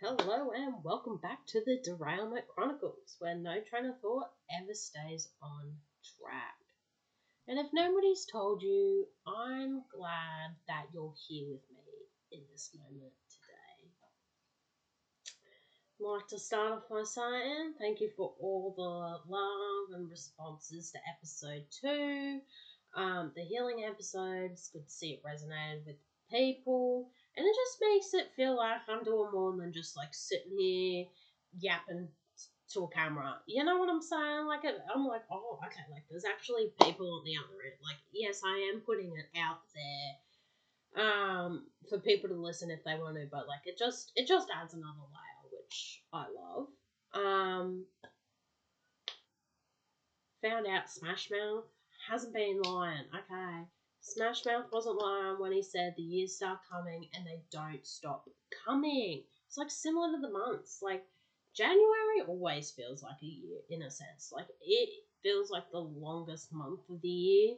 Hello and welcome back to the Derailment Chronicles, where no train of thought ever stays on track. And if nobody's told you, I'm glad that you're here with me in this moment today. I'd like to start off by saying thank you for all the love and responses to episode 2. The healing episode, it's good to see it resonated with people. And it just makes it feel like I'm doing more than just like sitting here yapping to a camera. You know what I'm saying? I'm like, oh, okay, like there's actually people on the other end. Like, yes, I am putting it out there for people to listen if they want to, but like it just adds another layer, which I love. Found out Smash Mouth hasn't been lying. Okay. Smash Mouth wasn't lying when he said the years start coming and they don't stop coming. It's like similar to the months. Like January always feels like a year in a sense. Like it feels like the longest month of the year.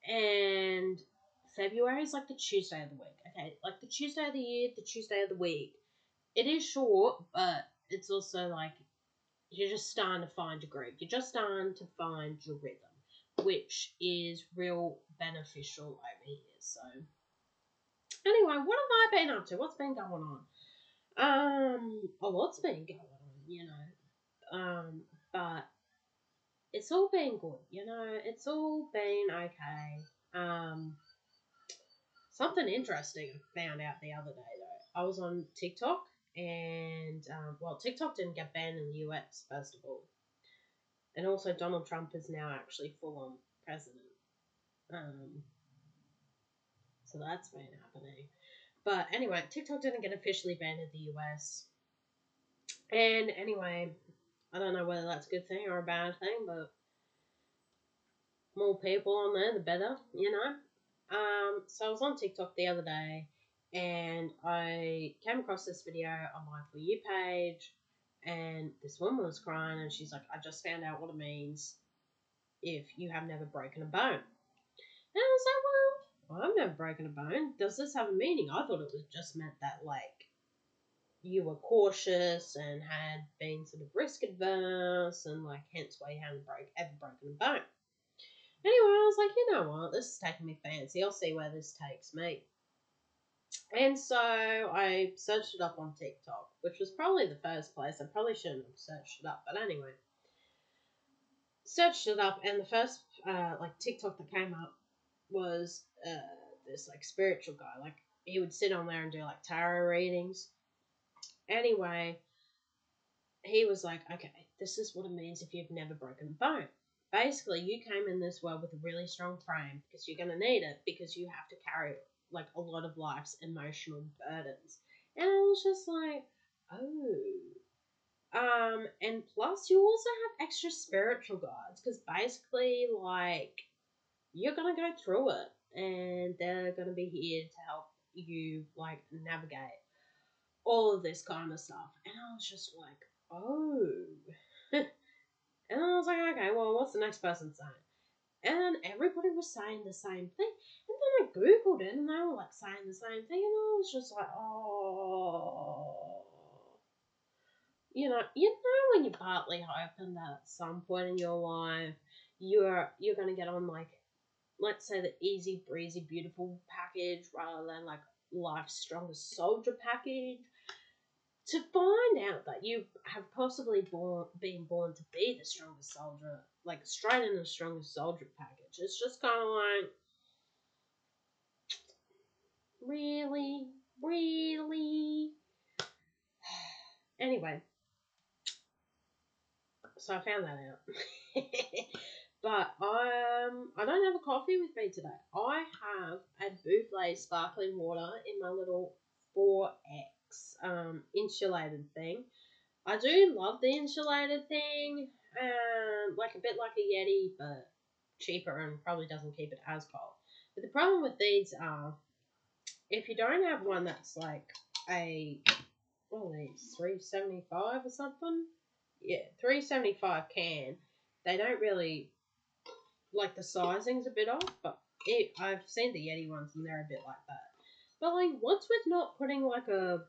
And February is like the Tuesday of the week. Okay, like the Tuesday of the year, the Tuesday of the week. It is short, but it's also like you're just starting to find your groove. You're just starting to find your rhythm, which is real beneficial over here. So, anyway, what have I been up to? What's been going on? A lot's been going on, but it's all been good, it's all been okay. Something interesting I found out the other day though. I was on TikTok and, TikTok didn't get banned in the US, first of all. And also, Donald Trump is now actually full-on president. So that's been happening. But anyway, TikTok didn't get officially banned in the US. And anyway, I don't know whether that's a good thing or a bad thing, but more people on there, the better, So I was on TikTok the other day, and I came across this video on my For You page, and this woman was crying, and she's like, I just found out what it means if you have never broken a bone. And I was like, well, I've never broken a bone. Does this have a meaning? I thought it was just meant that, like, you were cautious and had been sort of risk adverse and, like, hence why you hadn't ever broken a bone. Anyway, I was like, you know what? This is taking me fancy. I'll see where this takes me. And so I searched it up on TikTok, which was probably the first place. I probably shouldn't have searched it up, but anyway. Searched it up, and the first, TikTok that came up was this like spiritual guy. Like he would sit on there and do like tarot readings. Anyway, he was like, okay, this is what it means if you've never broken a bone. Basically, you came in this world with a really strong frame because you're going to need it because you have to carry like a lot of life's emotional burdens. And I was just like, oh. And plus you also have extra spiritual guides because basically like you're going to go through it and they're going to be here to help you like navigate all of this kind of stuff. And I was just like, oh. And I was like, okay, well, what's the next person saying? And everybody was saying the same thing. And then I Googled it and they were like saying the same thing. And I was just like, oh. When you're partly hoping that at some point in your life you're going to get on like, let's say the easy breezy beautiful package rather than like life's strongest soldier package, to find out that you have possibly been born to be the strongest soldier, like straight in the strongest soldier package. It's just kind of like, really? Anyway, so I found that out. But I don't have a coffee with me today. I have a Buffet sparkling water in my little 4X insulated thing. I do love the insulated thing, like a bit like a Yeti, but cheaper and probably doesn't keep it as cold. But the problem with these are, if you don't have one that's like what are these, $3.75 or something? Yeah, $3.75 can. They don't really, like the sizing's a bit off, but I've seen the Yeti ones and they're a bit like that. But like, what's with not putting like a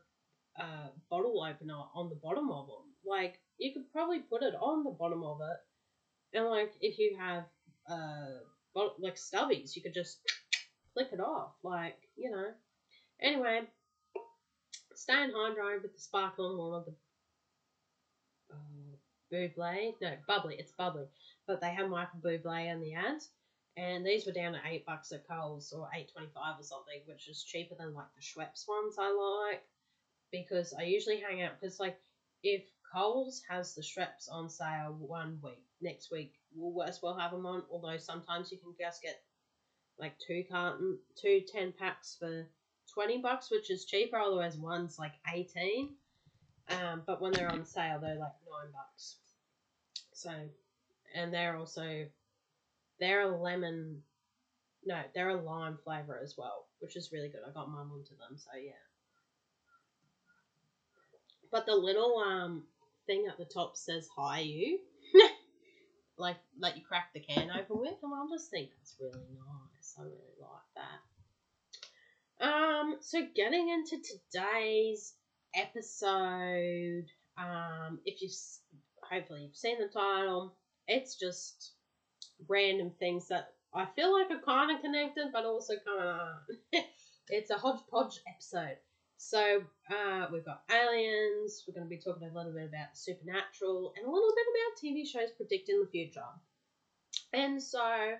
bottle opener on the bottom of them. Like, you could probably put it on the bottom of it, and like if you have like stubbies, you could just click it off. Like, you know. Anyway, staying hydrated with the sparkling water, the Bubbly. No, bubbly. It's bubbly. But they have Michael Bublé in the ads. And these were down to $8 at Coles or $8.25 or something, which is cheaper than like the Schweppes ones I like. Because I usually hang out, because like if Coles has the Schweppes on sale 1 week, next week Woolworths will have them on, although sometimes you can just get like two 10-packs for $20, which is cheaper, otherwise one's like 18. But when they're on sale, they're like $9. So, and they're a lime flavour as well, which is really good. I got mum onto them, so yeah. But the little thing at the top says "Hi you," like let you crack the can open with, and I just think that's really nice. I really like that. So getting into today's episode, hopefully you've seen the title, it's just random things that I feel like are kind of connected, but also kind of aren't. It's a hodgepodge episode. So we've got aliens. We're going to be talking a little bit about the supernatural and a little bit about TV shows predicting the future. And so I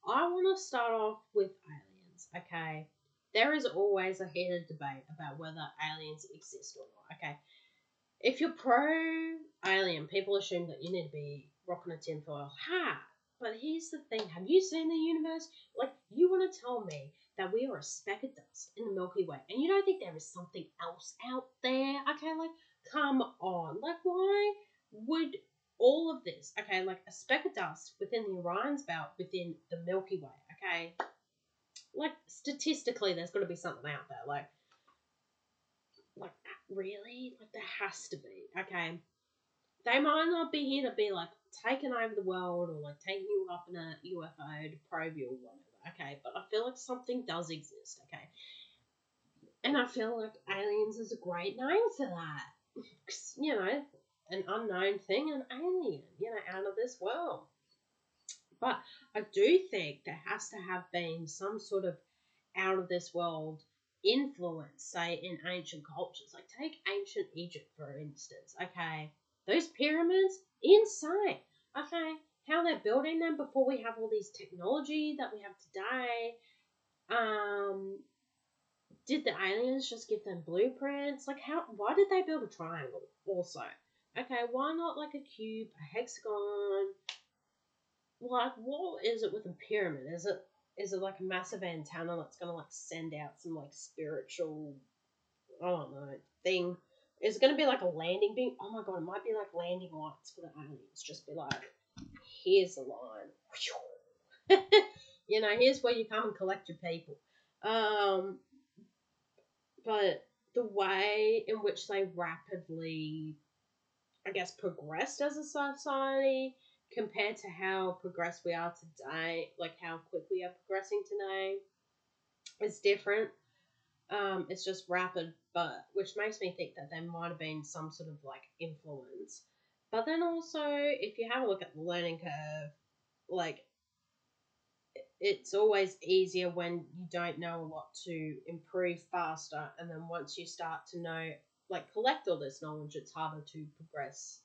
want to start off with aliens. Okay, there is always a heated debate about whether aliens exist or not. Okay, if you're pro-alien, people assume that you need to be rocking a tinfoil hat. But here's the thing. Have you seen the universe? Like, you want to tell me that we are a speck of dust in the Milky Way, and you don't think there is something else out there? Okay, like, come on. Like, why would all of this, okay, like a speck of dust within the Orion's belt within the Milky Way, okay? Like, statistically, there's got to be something out there. Like, really? Like, there has to be, okay? They might not be here to be, like, taking over the world or, like, taking you up in a UFO to probe you or whatever, okay? But I feel like something does exist, okay? And I feel like aliens is a great name for that. You know, an unknown thing, an alien, you know, out of this world. But I do think there has to have been some sort of out of this world influence, say, in ancient cultures. Like, take ancient Egypt, for instance, okay? Those pyramids, insane. Okay, how they're building them before we have all these technology that we have today. Did the aliens just give them blueprints? Like, why did they build a triangle also? Okay, why not like a cube, a hexagon? Like, what is it with a pyramid? Is it like a massive antenna that's gonna like send out some like spiritual, I don't know, thing? Is it gonna be like a landing beam? Oh my god, it might be like landing lights for the aliens. Just be like, here's the line. You know, here's where you come and collect your people. But the way in which they rapidly, I guess, progressed as a society compared to how progressed we are today, like how quick we are progressing today, is different. It's just rapid, but which makes me think that there might have been some sort of like influence. But then also, if you have a look at the learning curve, like, it's always easier when you don't know a lot to improve faster, and then once you start to know, like, collect all this knowledge, it's harder to progress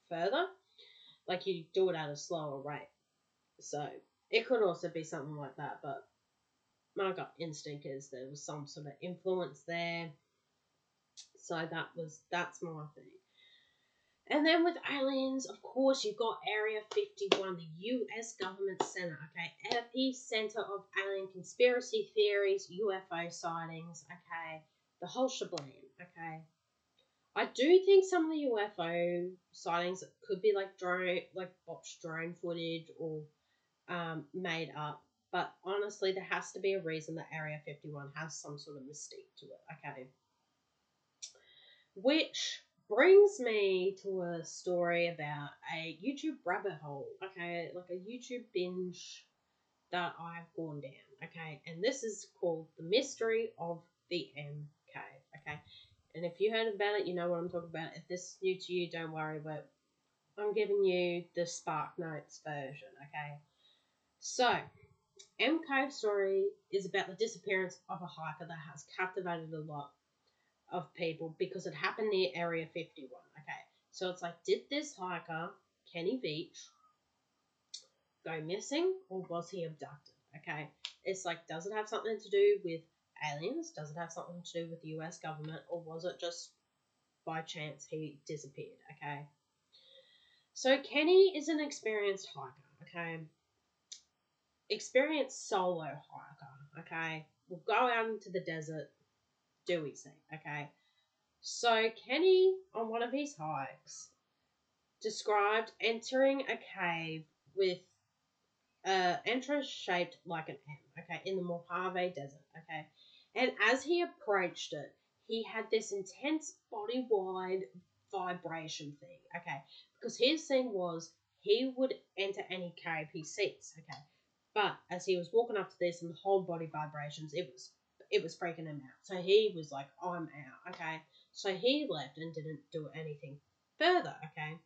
further. Like, you do it at a slower rate. So it could also be something like that, but my gut instinct is there was some sort of influence there. So that's my thing. And then with aliens, of course, you've got Area 51, the US government center, okay? Epicenter of alien conspiracy theories, UFO sightings, okay? The whole shebang, okay? I do think some of the UFO sightings could be like botched drone footage or made up. But honestly, there has to be a reason that Area 51 has some sort of mystique to it, okay? Which brings me to a story about a YouTube rabbit hole, okay? Like a YouTube binge that I've gone down, okay? And this is called The Mystery of the M Cave, okay? And if you heard about it, you know what I'm talking about. If this is new to you, don't worry, but I'm giving you the Spark Notes version, okay? So, M Cove story is about the disappearance of a hiker that has captivated a lot of people because it happened near Area 51, okay? So it's like, did this hiker, Kenny Beach, go missing or was he abducted, okay? It's like, does it have something to do with aliens? Does it have something to do with the US government? Or was it just by chance he disappeared, okay? So Kenny is an experienced hiker, okay? Experienced solo hiker, okay? Will go out into the desert, do his thing, okay? So Kenny, on one of his hikes, described entering a cave with entrance shaped like an M, okay, in the Mojave Desert, okay? And as he approached it, he had this intense body-wide vibration thing, okay? Because his thing was he would enter any cave he sees, okay? But as he was walking up to this and the whole body vibrations, it was freaking him out. So he was like, I'm out, okay? So he left and didn't do anything further, okay?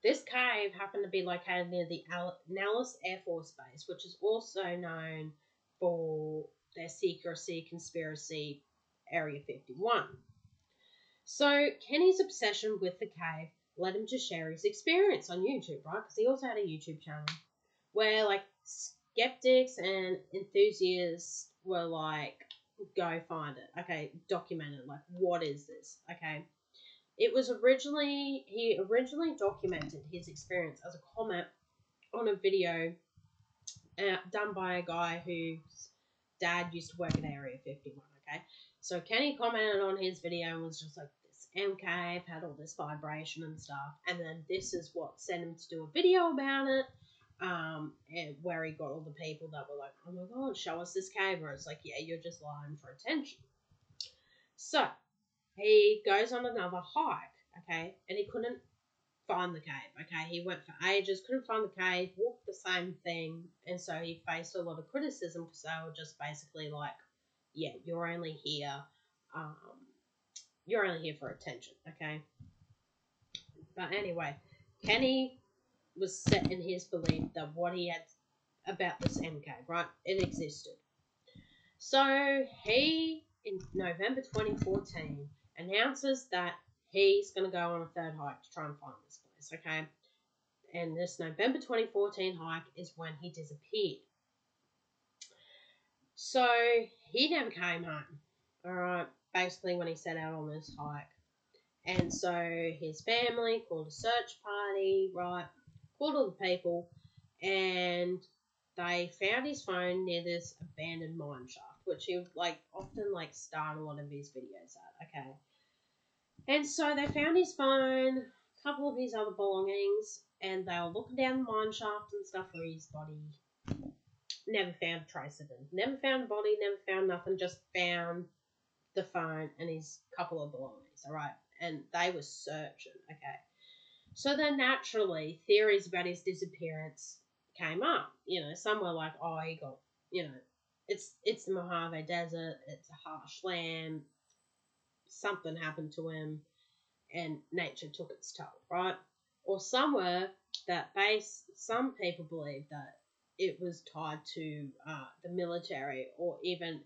This cave happened to be located near the Nellis Air Force Base, which is also known for their secrecy conspiracy Area 51. So Kenny's obsession with the cave led him to share his experience on YouTube, right? Because he also had a YouTube channel where like skeptics and enthusiasts were like, go find it, okay, document it, like what is this, okay? He originally documented his experience as a comment on a video done by a guy whose dad used to work at Area 51, okay? So Kenny commented on his video and was just like, this M cave had all this vibration and stuff, and then this is what sent him to do a video about it, and where he got all the people that were like, oh my god, show us this cave, or it's like, yeah, you're just lying for attention. So, he goes on another hike, okay, and he couldn't find the cave, okay. He went for ages, couldn't find the cave, walked the same thing, and so he faced a lot of criticism because they were just basically like, yeah, you're only here for attention, okay. But anyway, Kenny was set in his belief that what he had about this M cave, right, it existed. So he, in November 2014, announces that he's going to go on a third hike to try and find this place, okay? And this November 2014 hike is when he disappeared. So he never came home, alright, basically when he set out on this hike. And so his family called a search party, right, called all the people, and they found his phone near this abandoned mine shaft, which he would like often like start a lot of his videos at, okay. And so they found his phone, a couple of his other belongings, and they were looking down the mine shaft and stuff for his body. Never found a trace of him. Never found a body, never found nothing, just found the phone and his couple of belongings, alright? And they were searching, okay. So then naturally, theories about his disappearance came up. You know, some were like, oh, he got, you know, it's the Mojave Desert, it's a harsh land, something happened to him, and nature took its toll, right? Or some were that some people believe that it was tied to the military, or even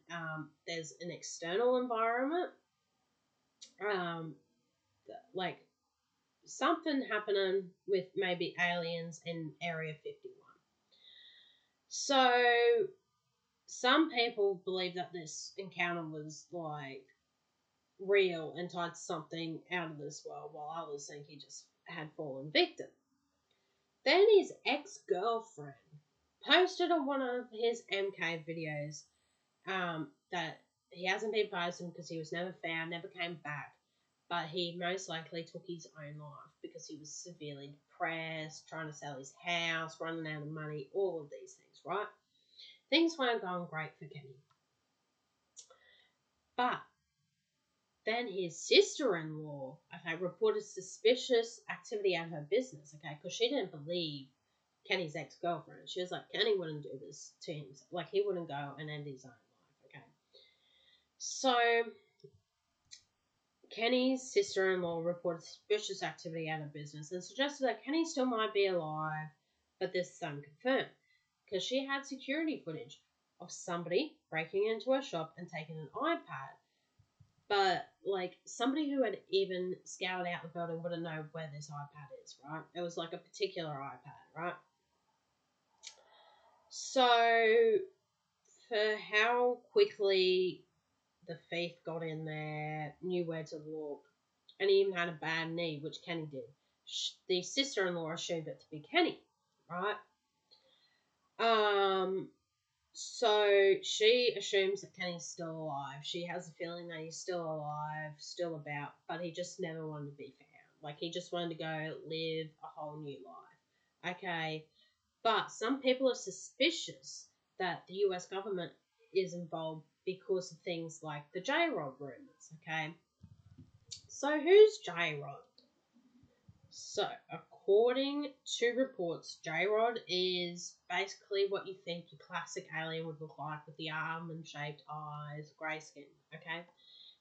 there's an external environment, like something happening with maybe aliens in Area 51. So some people believe that this encounter was like real and tied to something out of this world, while others think he just had fallen victim. Then his ex-girlfriend posted on one of his MK videos that he hasn't been posting because he was never found, never came back, but he most likely took his own life because he was severely depressed, trying to sell his house, running out of money, all of these things, right? Things weren't going great for Kenny. But then his sister-in-law, okay, reported suspicious activity at her business, okay, because she didn't believe Kenny's ex-girlfriend. She was like, Kenny wouldn't do this to him. Like, he wouldn't go and end his own life, okay? So Kenny's sister-in-law reported suspicious activity out of business and suggested that Kenny still might be alive, but this is unconfirmed because she had security footage of somebody breaking into her shop and taking an iPad. But, like, somebody who had even scouted out the building wouldn't know where this iPad is, right? It was, like, a particular iPad, right? So, for how quickly the thief got in there, knew where to look, and he even had a bad knee, which Kenny did, the sister-in-law assumed it to be Kenny, right? So she assumes that Kenny's still alive. She has a feeling that he's still alive, still about, but he just never wanted to be found. Like, he just wanted to go live a whole new life. Okay, but some people are suspicious that the US government is involved because of things like the J-Rod rumors, okay? So who's J-Rod? So, according to reports, J-Rod is basically what you think your classic alien would look like with the almond-shaped eyes, grey skin, okay?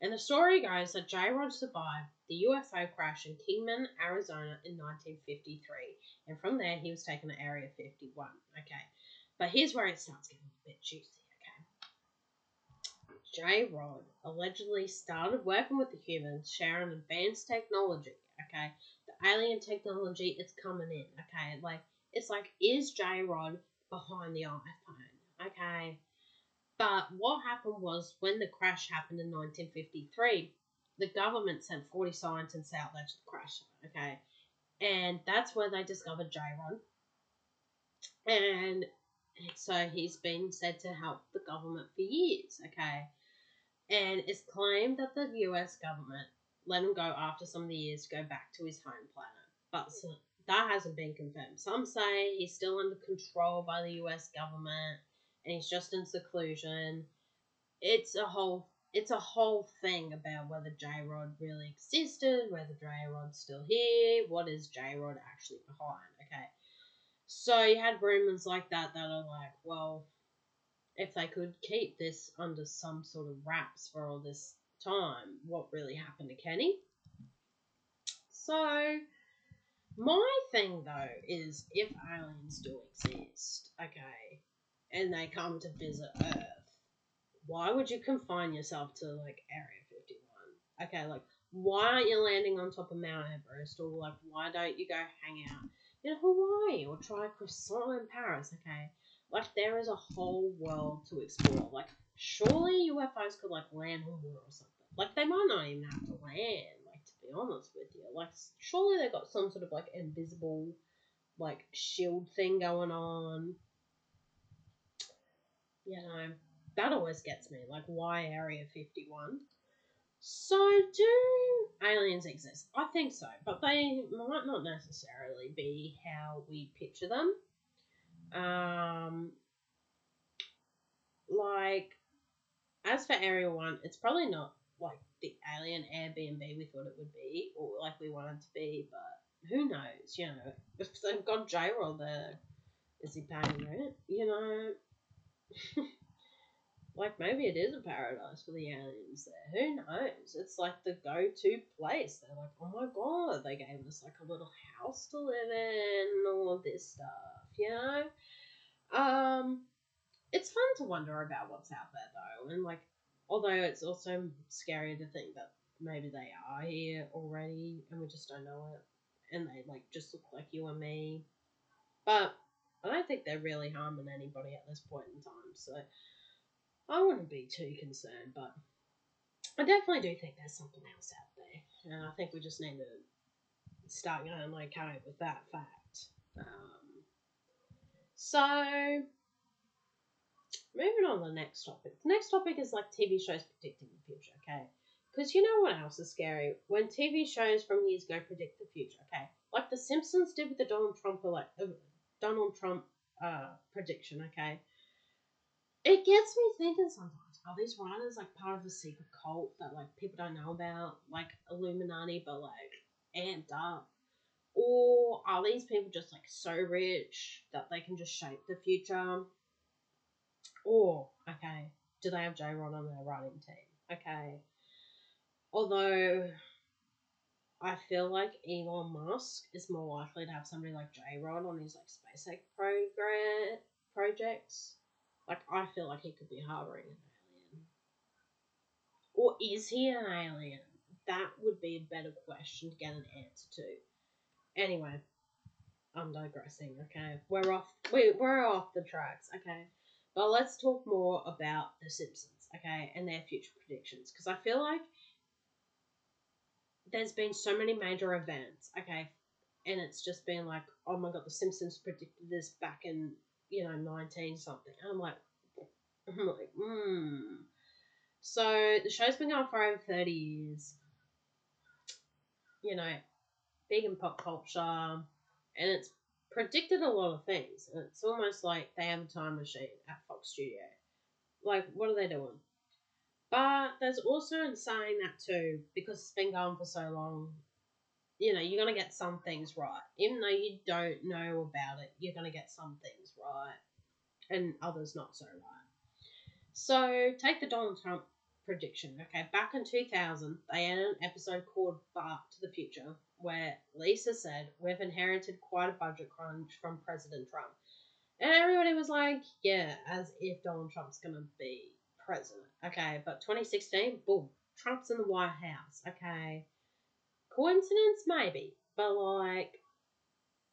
And the story goes that J-Rod survived the UFO crash in Kingman, Arizona in 1953. And from there, he was taken to Area 51, okay? But here's where it starts getting a bit juicy, okay? J-Rod allegedly started working with the humans, sharing advanced technology, okay? The alien technology is coming in, okay? Like, it's like, is J-Rod behind the iPhone, okay? But what happened was, when the crash happened in 1953, the government sent 40 scientists out there to the crash, okay? And that's where they discovered J-Rod. And so he's been said to help the government for years, okay? And it's claimed that the US government let him go after some of the years to go back to his home planet. But that hasn't been confirmed. Some say he's still under control by the US government and he's just in seclusion. It's a whole thing about whether J-Rod really existed, whether J-Rod's still here, what is J-Rod actually behind, okay? So you had rumors like that are like, well, if they could keep this under some sort of wraps for all this time, what really happened to Kenny? So, my thing though is, if aliens do exist, okay, and they come to visit Earth, why would you confine yourself to, like, Area 51? Okay, like, why aren't you landing on top of Mount Everest? Or, like, why don't you go hang out in Hawaii or try a croissant in Paris, okay? Like, there is a whole world to explore. Like, surely UFOs could, like, land on water or something. Like, they might not even have to land, like, to be honest with you. Like, surely they got some sort of, like, invisible, like, shield thing going on. You know, that always gets me. Like, why Area 51? So, do aliens exist? I think so, but they might not necessarily be how we picture them. Like, as for Area 1, it's probably not like the alien Airbnb we thought it would be, or like we wanted it to be, but who knows, you know. If they've got J-Roll there, is he paying rent? You know? Like, maybe it is a paradise for the aliens there. Who knows? It's like the go-to place. They're like, oh my god, they gave us like a little house to live in and all of this stuff, you know? It's fun to wonder about what's out there though, and like, although it's also scary to think that maybe they are here already and we just don't know it, and they like just look like you and me. But I don't think they're really harming anybody at this point in time, so I wouldn't be too concerned, but I definitely do think there's something else out there. And I think we just need to start going okay with that fact. So, moving on to the next topic. The next topic is like TV shows predicting the future, okay? Because you know what else is scary? When TV shows from years ago predict the future, okay? Like The Simpsons did with the Donald Trump prediction, okay? It gets me thinking sometimes, are these writers like part of a secret cult that like people don't know about, like Illuminati but like amped up? Or are these people just like so rich that they can just shape the future? Or, okay, do they have J-Rod on their writing team? Okay. Although I feel like Elon Musk is more likely to have somebody like J-Rod on his like SpaceX projects. Like I feel like he could be harboring an alien. Or is he an alien? That would be a better question to get an answer to. Anyway, I'm digressing, okay? We're off the tracks, okay? But let's talk more about The Simpsons, okay, and their future predictions. Because I feel like there's been so many major events, okay, and it's just been like, oh my god, The Simpsons predicted this back in, 19 something. And I'm like. So the show's been going for over 30 years, you know, big in pop culture, and it's predicted a lot of things. And it's almost like they have a time machine at Fox Studio. Like, what are they doing? But there's also in saying that too, because it's been going for so long, you're going to get some things right. Even though you don't know about it, you're going to get some things right and others not so right. So, take the Donald Trump prediction. Okay, back in 2000, they had an episode called Back to the Future where Lisa said, "We've inherited quite a budget crunch from President Trump." And everybody was like, yeah, as if Donald Trump's going to be president. Okay, but 2016, boom, Trump's in the White House. Okay, coincidence? Maybe. But, like,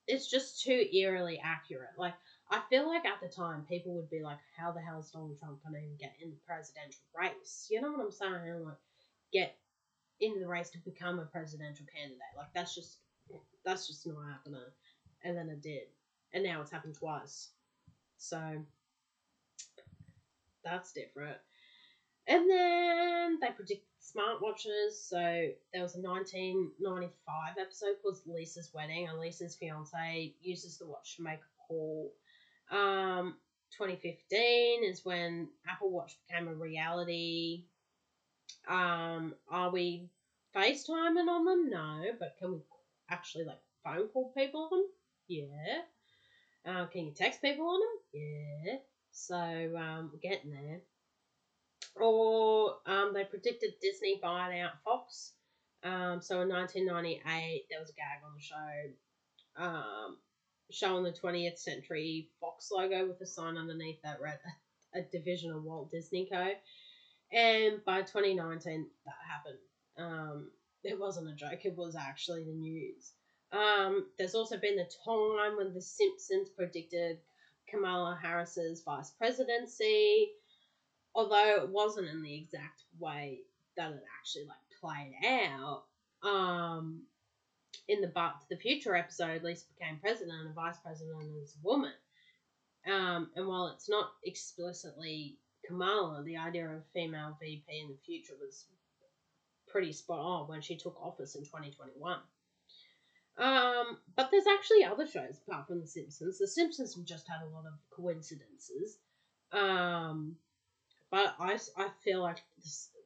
it's just too eerily accurate. Like, I feel like at the time, people would be like, how the hell is Donald Trump going to even get in the presidential race? You know what I'm saying? Like, get in the race to become a presidential candidate. Like, that's just not happening. And then it did. And now it's happened twice. So, that's different. And then they predicted smartwatches. So there was a 1995 episode called Lisa's Wedding, and Lisa's fiance uses the watch to make a call. 2015 is when Apple Watch became a reality. Are we FaceTiming on them? No, but can we actually like phone call people on them? Yeah. Can you text people on them? Yeah. So we're getting there. Or they predicted Disney buying out Fox. So in 1998, there was a gag on the show showing the 20th Century Fox logo with a sign underneath that read a division of Walt Disney Co. And by 2019, that happened. It wasn't a joke, it was actually the news. There's also been the time when The Simpsons predicted Kamala Harris's vice presidency, although it wasn't in the exact way that it actually like played out. In the Back to the Future episode, Lisa became president and vice president is a woman. And while it's not explicitly Kamala, the idea of a female VP in the future was pretty spot on when she took office in 2021. But there's actually other shows apart from The Simpsons. The Simpsons have just had a lot of coincidences. But I feel like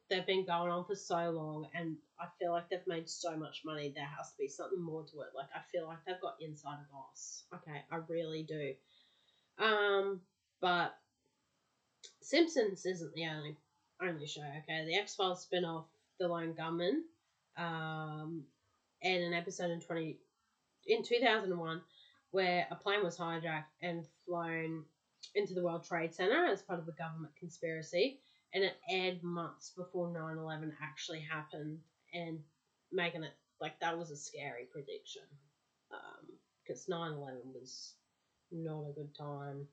they've been going on for so long, and I feel like they've made so much money, there has to be something more to it. Like, I feel like they've got insider boss. Okay, I really do. But Simpsons isn't the only show, okay? The X-Files spin-off, The Lone Gunman, and an episode in 2001 where a plane was hijacked and flown into the World Trade Center as part of a government conspiracy, and it aired months before 9/11 actually happened, and making it like that was a scary prediction, because 9/11 was not a good time.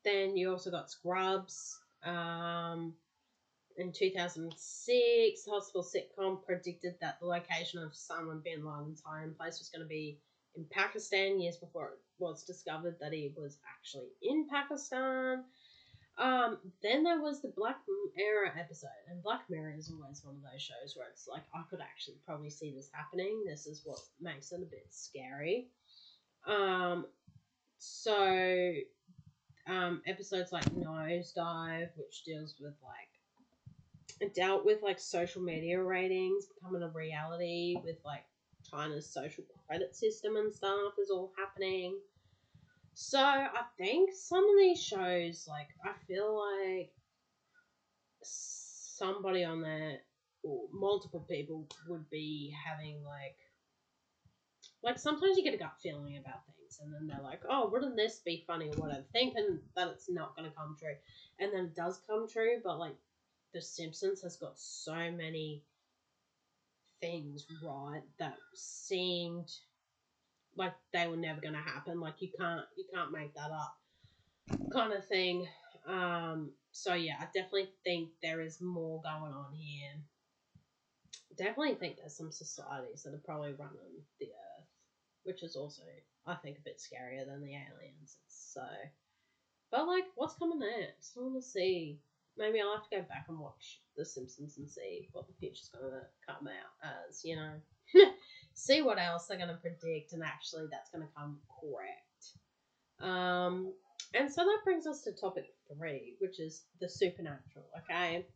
Then you also got Scrubs. In 2006, the hospital sitcom predicted that the location of Osama bin Laden's hiding place was going to be in Pakistan years before it was discovered that he was actually in Pakistan. Then there was the Black Mirror episode, and Black Mirror is always one of those shows where it's like, I could actually probably see this happening. This is what makes it a bit scary. Episodes like Nosedive, which dealt with like social media ratings becoming a reality with like China's social credit system and stuff is all happening. So I think some of these shows, like, I feel like somebody on there, or multiple people, would be having like sometimes you get a gut feeling about things, and then they're like, oh, wouldn't this be funny or whatever, thinking that it's not going to come true, and then it does come true. But like The Simpsons has got so many things right that seemed like they were never going to happen. Like you can't make that up, kind of thing. So yeah, I definitely think there is more going on here. Definitely think there's some societies that are probably running the earth, which is also, I think, a bit scarier than the aliens. But like, what's coming next? I want to see. Maybe I'll have to go back and watch The Simpsons and see what the future's gonna come out as. See what else they're gonna predict, and actually that's gonna come correct. And so that brings us to topic 3, which is the supernatural. Okay.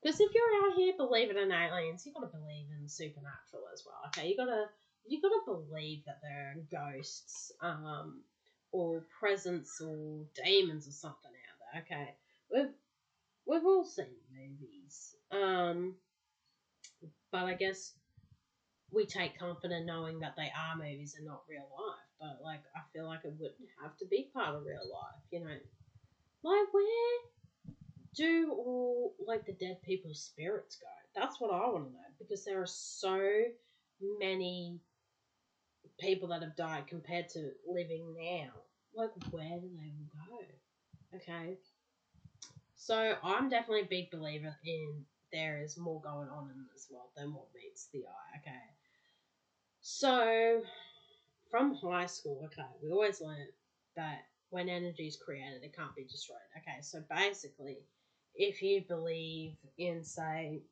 Because if you're out here believing in aliens, you gotta believe in the supernatural as well. Okay, you gotta believe that there are ghosts, or presence or demons or something out there. Okay, we've all seen movies, but I guess we take comfort in knowing that they are movies and not real life. But like, I feel like it wouldn't have to be part of real life. Like where do all like the dead people's spirits go? That's what I want to know, because there are so many people that have died compared to living now. Like, where do they all go? Okay, so I'm definitely a big believer in there is more going on in this world than what meets the eye. Okay, so from high school, okay, we always learned that when energy is created, it can't be destroyed. Okay, so basically, if you believe in, say,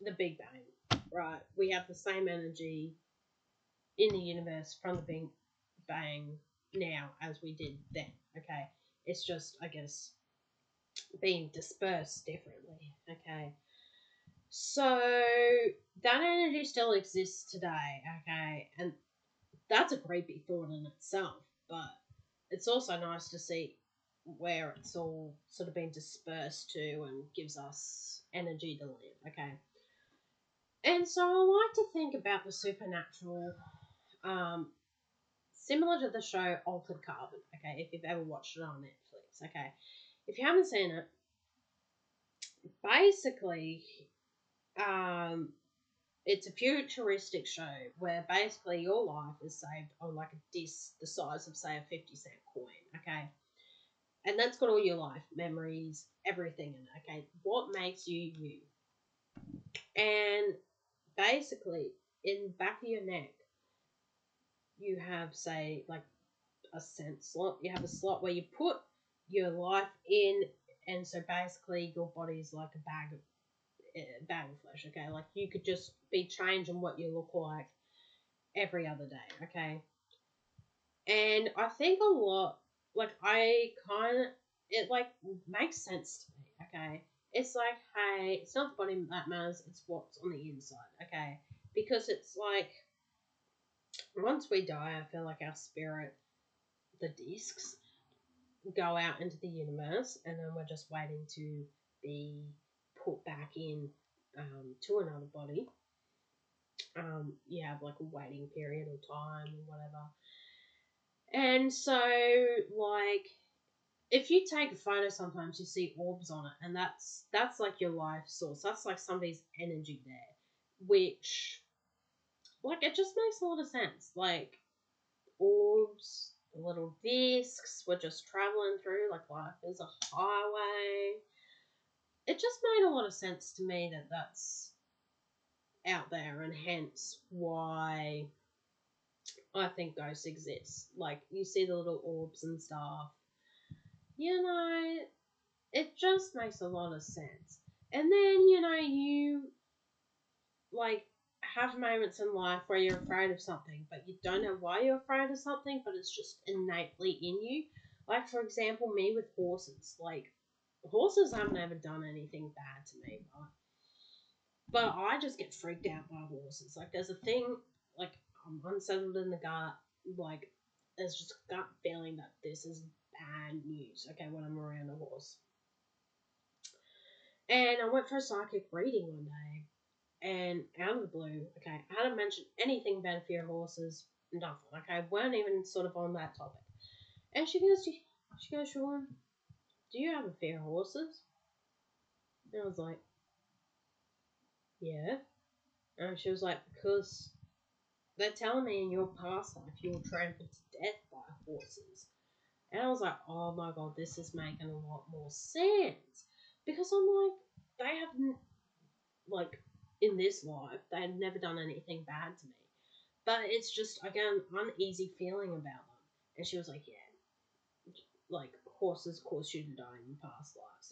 the Big Bang, right, we have the same energy in the universe from the Big Bang now as we did then. Okay, it's just, I guess, being dispersed differently. Okay, so that energy still exists today. Okay, and that's a creepy thought in itself, but it's also nice to see where it's all sort of been dispersed to and gives us energy to live. Okay, and so I like to think about the supernatural, similar to the show Altered Carbon. Okay, if you've ever watched it on Netflix. Okay, if you haven't seen it, basically, it's a futuristic show where basically your life is saved on like a disc the size of, say, a 50-cent coin. Okay, and that's got all your life memories, everything in it. Okay, what makes you you? And basically, in the back of your neck, you have, say, like a cent slot. You have a slot where you put your life in, and so basically your body's like a bag of flesh. Okay, like you could just be changing what you look like every other day. Okay, and I think a lot, like I kind of, it like makes sense to me. Okay, it's like, hey, it's not the body that matters, it's what's on the inside. Okay, because it's like once we die, I feel like our spirit, the discs, go out into the universe, and then we're just waiting to be put back in, to another body. You have like a waiting period or time or whatever. And so, like, if you take a photo, sometimes you see orbs on it, and that's like your life source. That's like somebody's energy there, which, like, it just makes a lot of sense. Like, orbs, the little discs, we're just traveling through, like life is a highway. It just made a lot of sense to me that that's out there, and hence why I think ghosts exist. Like, you see the little orbs and stuff. It just makes a lot of sense. And then, you, like, have moments in life where you're afraid of something, but you don't know why you're afraid of something, but it's just innately in you. Like, for example, me with horses. Like, horses haven't ever done anything bad to me, but I just get freaked out by horses. Like, there's a thing, like, I'm unsettled in the gut. Like, there's just a gut feeling that this is bad news, okay, when I'm around a horse. And I went for a psychic reading one day, and out of the blue, okay, I hadn't mentioned anything about a fear of horses, nothing. Okay, weren't even sort of on that topic. And she goes, Sean, do you have a fear of horses? And I was like, yeah. And she was like, because they're telling me in your past life you were trampled to death by horses. And I was like, oh my god, this is making a lot more sense. Because I'm like, they haven't, like, in this life, they had never done anything bad to me. But it's just, again, uneasy feeling about them. And she was like, yeah, like, horses cause you to die in your past life.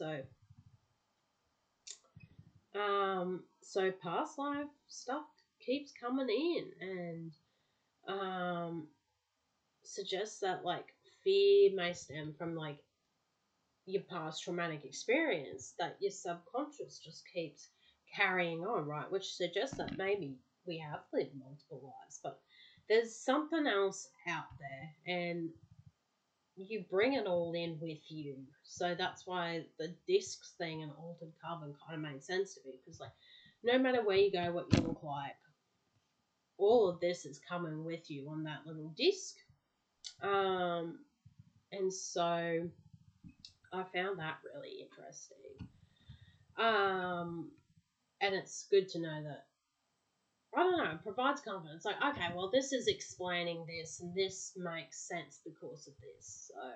So past life stuff keeps coming in, and suggests that, like, fear may stem from, like, your past traumatic experience that your subconscious just keeps carrying on, right? Which suggests that maybe we have lived multiple lives, but there's something else out there, and you bring it all in with you. So that's why the discs thing and altered carbon kind of made sense to me, because, like, no matter where you go, what you look like, all of this is coming with you on that little disc. And so I found that really interesting. And it's good to know that, I don't know, it provides confidence. Like, okay, well, this is explaining this, and this makes sense because of this. So,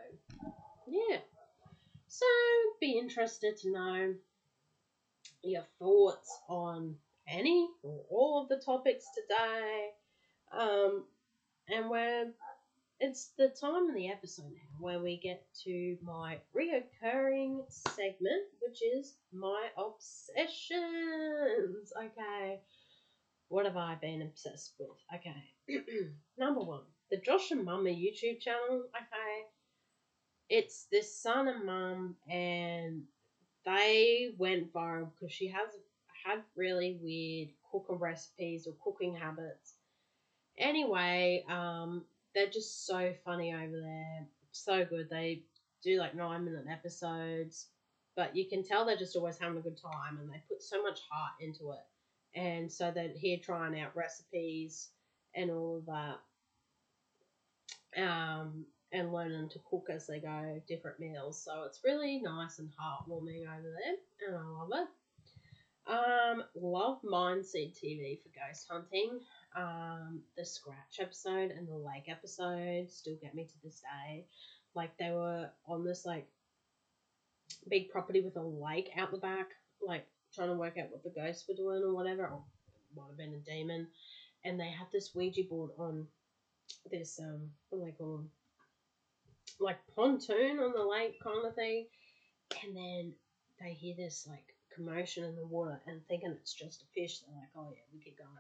yeah. So, be interested to know your thoughts on any or all of the topics today. And it's the time in the episode now where we get to my reoccurring segment, which is my obsessions. Okay. What have I been obsessed with? Okay. Number one, the Josh and Mama YouTube channel. Okay. It's this son and mum, and they went viral because she has had really weird cooking recipes or cooking habits. Anyway, they're just so funny over there. So good. They do like 9-minute episodes, but you can tell they're just always having a good time, and they put so much heart into it. And so they're here trying out recipes and all of that, and learning to cook as they go, different meals. So it's really nice and heartwarming over there, and I love it. Love Mindseed TV for ghost hunting. The Scratch episode and the Lake episode still get me to this day. Like, they were on this, like, big property with a lake out the back, like, trying to work out what the ghosts were doing or whatever, or it might have been a demon. And they had this Ouija board on this, what do they call them? Like, pontoon on the lake kind of thing. And then they hear this, like, commotion in the water, and thinking it's just a fish, they're like, oh yeah, we keep going.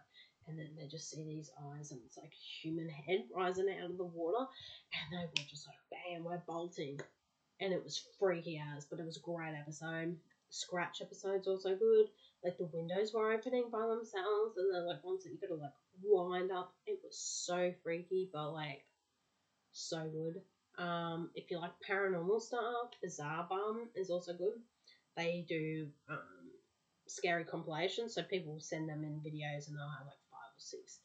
And then they just see these eyes, and it's like a human head rising out of the water, and they were just like, bam, we're bolting. And it was freaky as, but it was a great episode. Scratch episode's also good. Like, the windows were opening by themselves, and then, like, ones that you could have, like, wind up. It was so freaky, but, like, so good. If you like paranormal stuff, Bizarre Bum is also good. They do scary compilations, so people will send them in videos, and they'll have like 5 or 6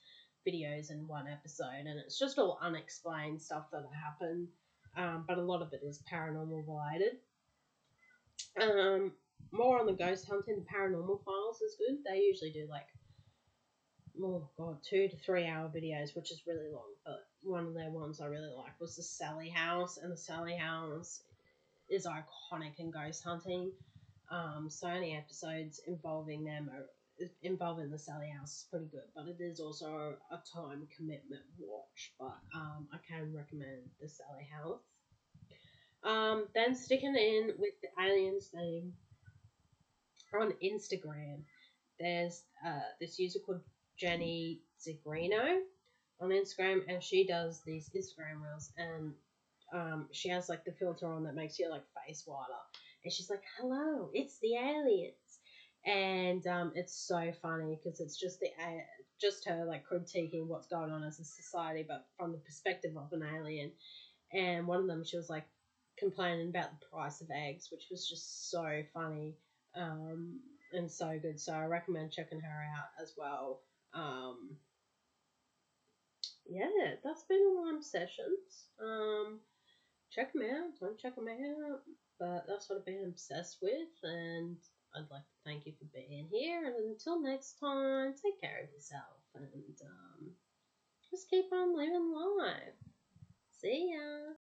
videos in one episode, and it's just all unexplained stuff that happened, but a lot of it is paranormal related. More on the ghost hunting, the Paranormal Files is good. They usually do like, oh god, 2 to 3 hour videos, which is really long, but one of their ones I really like was the Sally House, and the Sally House is iconic in ghost hunting. So many episodes involving them involving the Sally House is pretty good, but it is also a time commitment watch, but I can recommend the Sally House. Then sticking in with the aliens theme, on Instagram, there's this user called Jenny Zigrino on Instagram, and she does these Instagram reels, and she has like the filter on that makes your like face whiter, and she's like, "Hello, it's the aliens," and it's so funny because it's just her like critiquing what's going on as a society, but from the perspective of an alien. And one of them, she was like complaining about the price of eggs, which was just so funny. and so good. So I recommend checking her out as well. Yeah, that's been Alarm Sessions. Check them out. Don't check them out. But that's what I've been obsessed with, and I'd like to thank you for being here. And until next time, take care of yourself and just keep on living life. See ya.